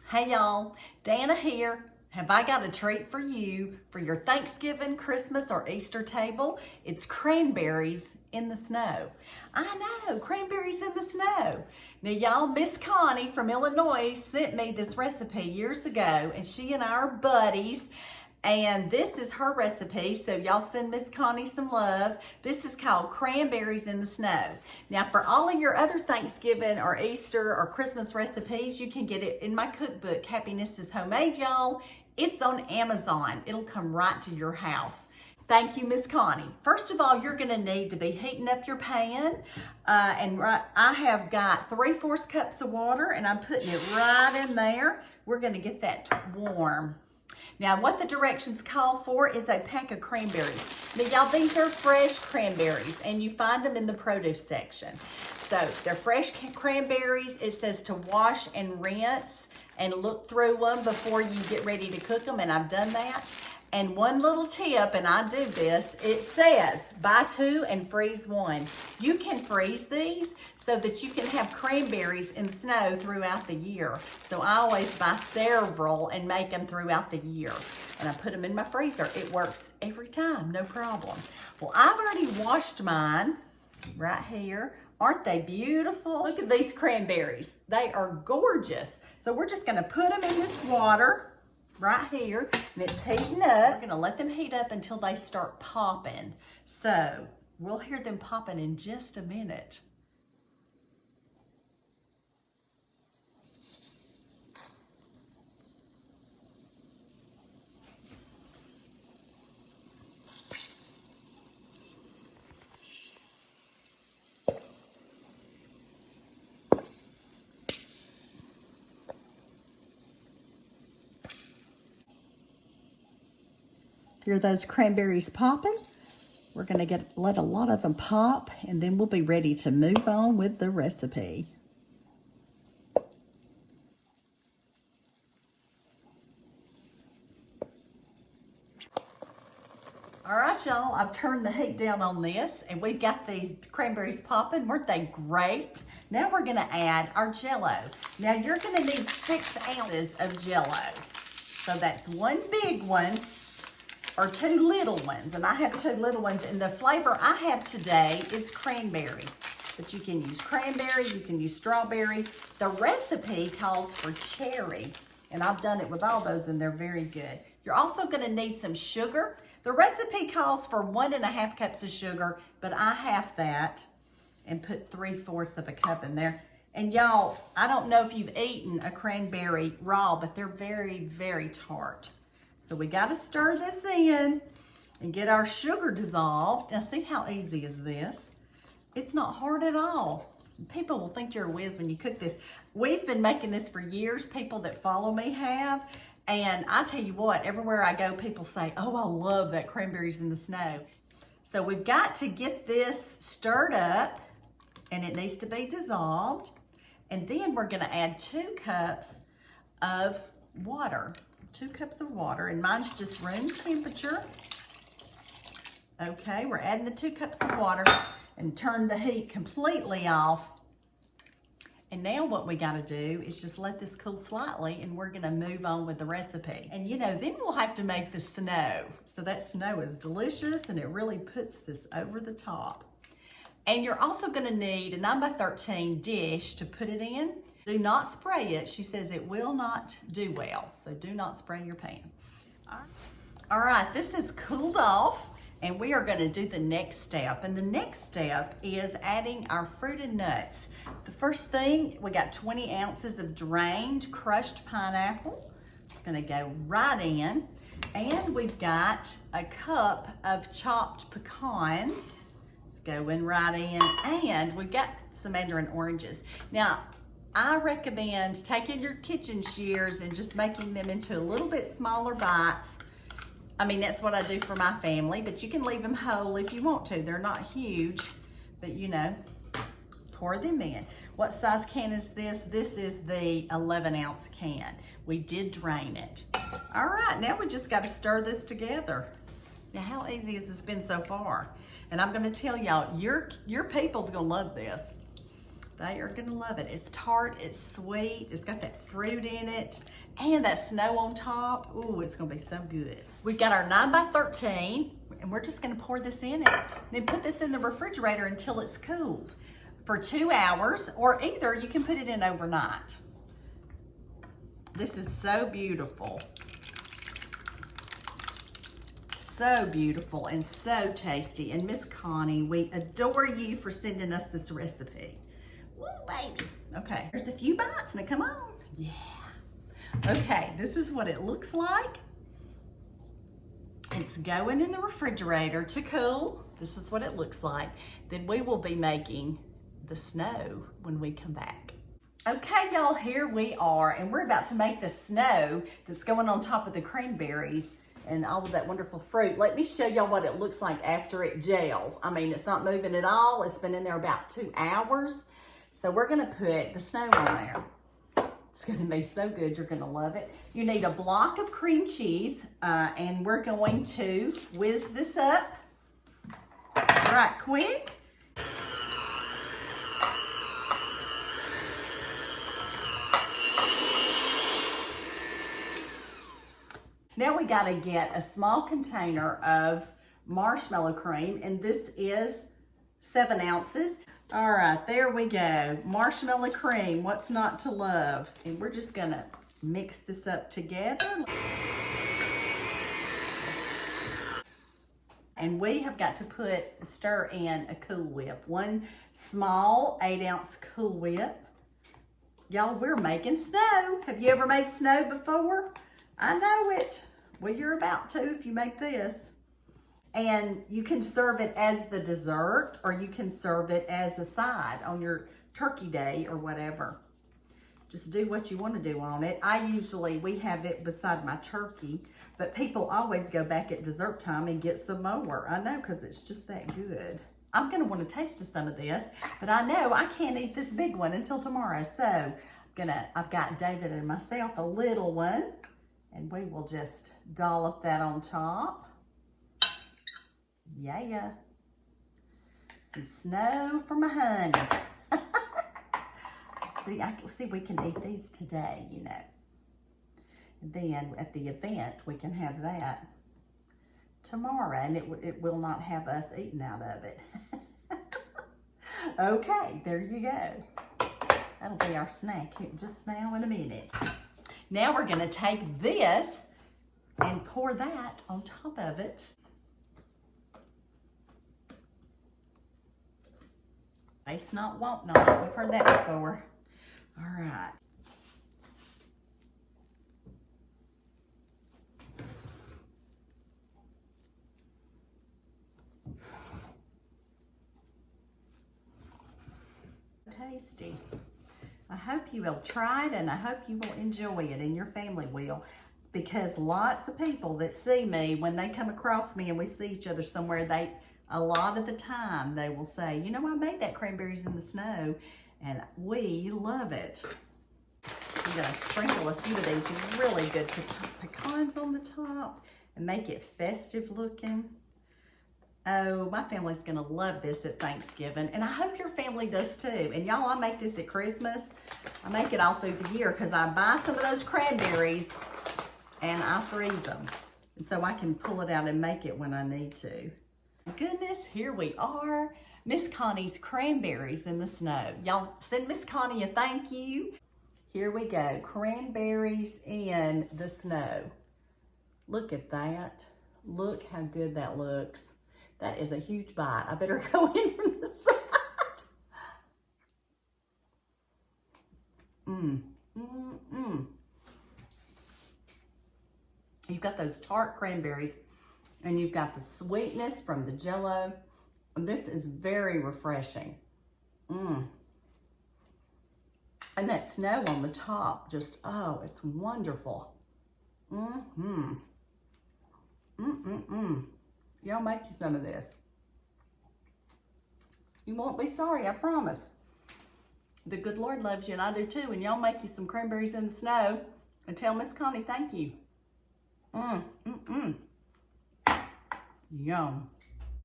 Hey y'all, Dana here. Have I got a treat for you for your Thanksgiving, Christmas, or Easter table? It's cranberries in the snow. I know, cranberries in the snow. Now y'all, Miss Connie from Illinois sent me this recipe years ago, and she and I are buddies. And this is her recipe, so y'all send Miss Connie some love. This is called Cranberries in the Snow. Now for all of your other Thanksgiving or Easter or Christmas recipes, you can get it in my cookbook, Happiness is Homemade, y'all. It's on Amazon. It'll come right to your house. Thank you, Miss Connie. First of all, you're gonna need to be heating up your pan. I have got 3/4 cups of water and I'm putting it right in there. We're gonna get that warm. Now, what the directions call for is a pack of cranberries. Now, y'all, these are fresh cranberries, and you find them in the produce section. So, they're fresh cranberries. It says to wash and rinse and look through them before you get ready to cook them, and I've done that. And one little tip, and I do this, it says buy 2 and freeze 1. You can freeze these so that you can have cranberries in snow throughout the year. So I always buy several and make them throughout the year. And I put them in my freezer. It works every time, no problem. Well, I've already washed mine right here. Aren't they beautiful? Look at these cranberries. They are gorgeous. So we're just gonna put them in this water right here, and it's heating up. We're gonna let them heat up until they start popping. So we'll hear them popping in just a minute. Hear those cranberries popping? We're gonna let a lot of them pop, and then we'll be ready to move on with the recipe. All right, y'all, I've turned the heat down on this, and we've got these cranberries popping. Weren't they great? Now we're gonna add our jello. Now you're gonna need 6 ounces of jello. So that's 1 big one, or 2 little ones, and I have 2 little ones, and the flavor I have today is cranberry. But you can use cranberry, you can use strawberry. The recipe calls for cherry, and I've done it with all those, and they're very good. You're also gonna need some sugar. The recipe calls for 1½ cups of sugar, but I half that and put 3/4 of a cup in there. And y'all, I don't know if you've eaten a cranberry raw, but they're very, very tart. So we got to stir this in and get our sugar dissolved. Now see how easy is this? It's not hard at all. People will think you're a whiz when you cook this. We've been making this for years. People that follow me have. And I tell you what, everywhere I go, people say, oh, I love that cranberries in the snow. So we've got to get this stirred up, and it needs to be dissolved. And then we're gonna add 2 cups of water. 2 cups of water, and mine's just room temperature. Okay, we're adding the 2 cups of water and turn the heat completely off. And now what we gotta do is just let this cool slightly, and we're gonna move on with the recipe. And you know, then we'll have to make the snow. So that snow is delicious, and it really puts this over the top. And you're also gonna need a 9x13 dish to put it in. Do not spray it. She says it will not do well, so do not spray your pan. All right, this is cooled off, and we are gonna do the next step. And the next step is adding our fruited nuts. The first thing, we got 20 ounces of drained crushed pineapple. It's gonna go right in. And we've got a cup of chopped pecans. It's going right in. And we've got some mandarin oranges. Now, I recommend taking your kitchen shears and just making them into a little bit smaller bites. I mean, that's what I do for my family, but you can leave them whole if you want to. They're not huge, but you know, pour them in. What size can is this? This is the 11-ounce can. We did drain it. All right, now we just got to stir this together. Now, how easy has this been so far? And I'm gonna tell y'all, your people's gonna love this. They are gonna love it. It's tart, it's sweet, it's got that fruit in it, and that snow on top. Ooh, it's gonna be so good. We've got our 9 by 13, and we're just gonna pour this in it. Then put this in the refrigerator until it's cooled for 2 hours, or either you can put it in overnight. This is so beautiful. So beautiful and so tasty. And Miss Connie, we adore you for sending us this recipe. Woo, baby. Okay, there's a few bites. Now come on. Yeah. Okay, this is what it looks like. It's going in the refrigerator to cool. This is what it looks like. Then we will be making the snow when we come back. Okay, y'all, here we are, and we're about to make the snow that's going on top of the cranberries and all of that wonderful fruit. Let me show y'all what it looks like after it gels. I mean, it's not moving at all. It's been in there about 2 hours. So we're gonna put the snow on there. It's gonna be so good, you're gonna love it. You need a block of cream cheese, and we're going to whiz this up right quick. Now we gotta get a small container of marshmallow cream, and this is 7 ounces. All right, there we go. Marshmallow cream, what's not to love? And we're just gonna mix this up together. And we have got to stir in a Cool Whip. 1 small 8-ounce Cool Whip. Y'all, we're making snow. Have you ever made snow before? I know it. Well, you're about to if you make this. And you can serve it as the dessert, or you can serve it as a side on your turkey day or whatever. Just do what you want to do on it. We have it beside my turkey, but people always go back at dessert time and get some more. I know, because it's just that good. I'm going to want to taste some of this, but I know I can't eat this big one until tomorrow. So I've got David and myself a little one. And we will just dollop that on top. Yeah. Some snow for my honey. See, we can eat these today, you know. And then at the event, we can have that tomorrow, and it will not have us eating out of it. Okay, there you go. That'll be our snack here just now in a minute. Now we're gonna take this and pour that on top of it. Taste not, want not. We've heard that before. All right. Tasty. I hope you will try it, and I hope you will enjoy it, and your family will, because lots of people that see me, when they come across me and we see each other somewhere, a lot of the time they will say, you know, I made that cranberries in the snow, and we love it. I'm gonna sprinkle a few of these really good pecans on the top and make it festive looking. Oh, my family's gonna love this at Thanksgiving, and I hope your family does too. And y'all, I make this at Christmas. I make it all through the year because I buy some of those cranberries and I freeze them. And so I can pull it out and make it when I need to. Goodness, here we are. Miss Connie's cranberries in the snow. Y'all send Miss Connie a thank you. Here we go, cranberries in the snow. Look at that. Look how good that looks. That is a huge bite. I better go in from the side. You've got those tart cranberries, and you've got the sweetness from the jello. This is very refreshing. And that snow on the top, just, oh, it's wonderful. Y'all make you some of this. You won't be sorry, I promise. The good Lord loves you, and I do too. And y'all make you some cranberries in the snow and tell Miss Connie thank you. Yum.